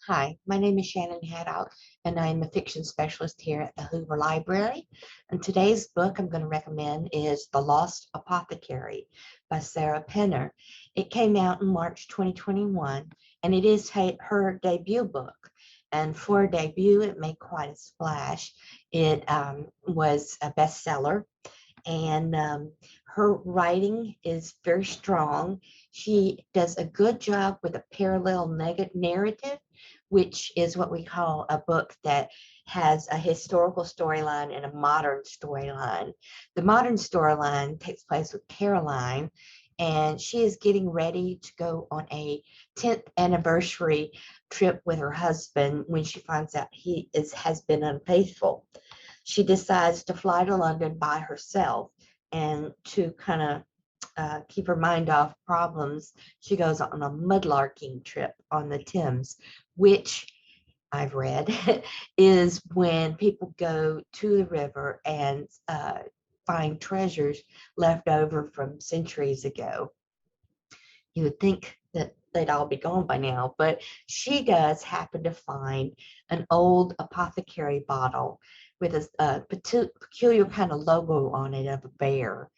Hi, my name is Shannon Haddock, and I am a fiction specialist here at the Hoover Library. And today's book I'm going to recommend is The Lost Apothecary by Sarah Penner. It came out in March 2021, and it is her debut book. And for a debut, it made quite a splash. It was a bestseller, and her writing is very strong. She does a good job with a parallel narrative, which is what we call a book that has a historical storyline and a modern storyline. The modern storyline takes place with Caroline, and she is getting ready to go on a 10th anniversary trip with her husband when she finds out has been unfaithful. She decides to fly to London by herself, and to kind of keep her mind off problems, she goes on a mudlarking trip on the Thames, which I've read is when people go to the river and find treasures left over from centuries ago. You would think that they'd all be gone by now, but she does happen to find an old apothecary bottle with a peculiar kind of logo on it of a bear.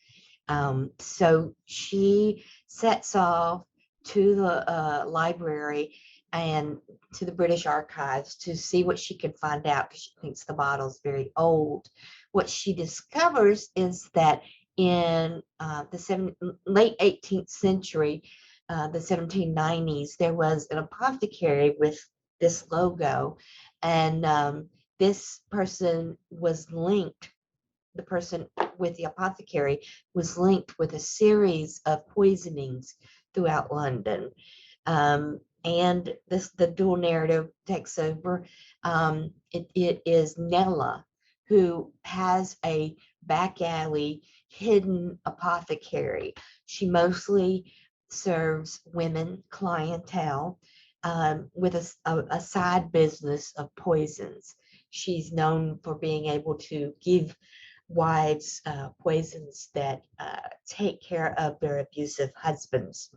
So she sets off to the library and to the British Archives to see what she can find out, because she thinks the bottle's very old. What she discovers is that in the late 18th century, the 1790s, there was an apothecary with this logo, and this person was linked. The person with the apothecary was linked with a series of poisonings throughout London. And the dual narrative takes over. It is Nella who has a back alley hidden apothecary. She mostly serves women clientele, with a side business of poisons. She's known for being able to give wives poisons that take care of their abusive husbands.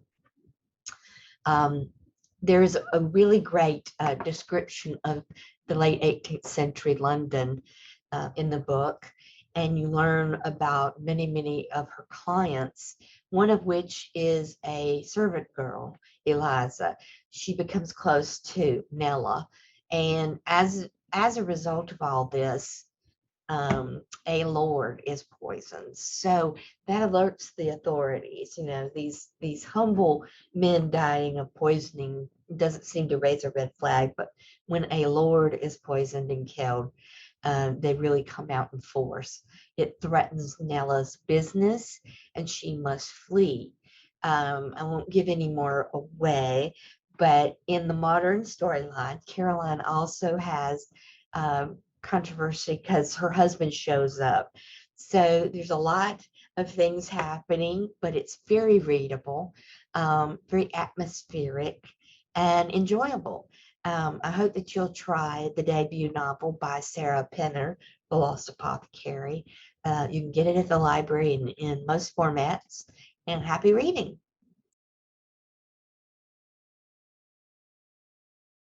Um, there's a really great description of the late 18th century London in the book, and you learn about many of her clients, one of which is a servant girl, Eliza. She becomes close to Nella, and as a result of all this, a lord is poisoned. So that alerts the authorities. You know, these humble men dying of poisoning doesn't seem to raise a red flag, but when a lord is poisoned and killed, they really come out in force. It threatens Nella's business, and she must flee. I won't give any more away, but in the modern storyline, Caroline also has controversy because her husband shows up. So there's a lot of things happening, but it's very readable, very atmospheric, and enjoyable. I hope that you'll try the debut novel by Sarah Penner, The Lost Apothecary. You can get it at the library in most formats, and happy reading.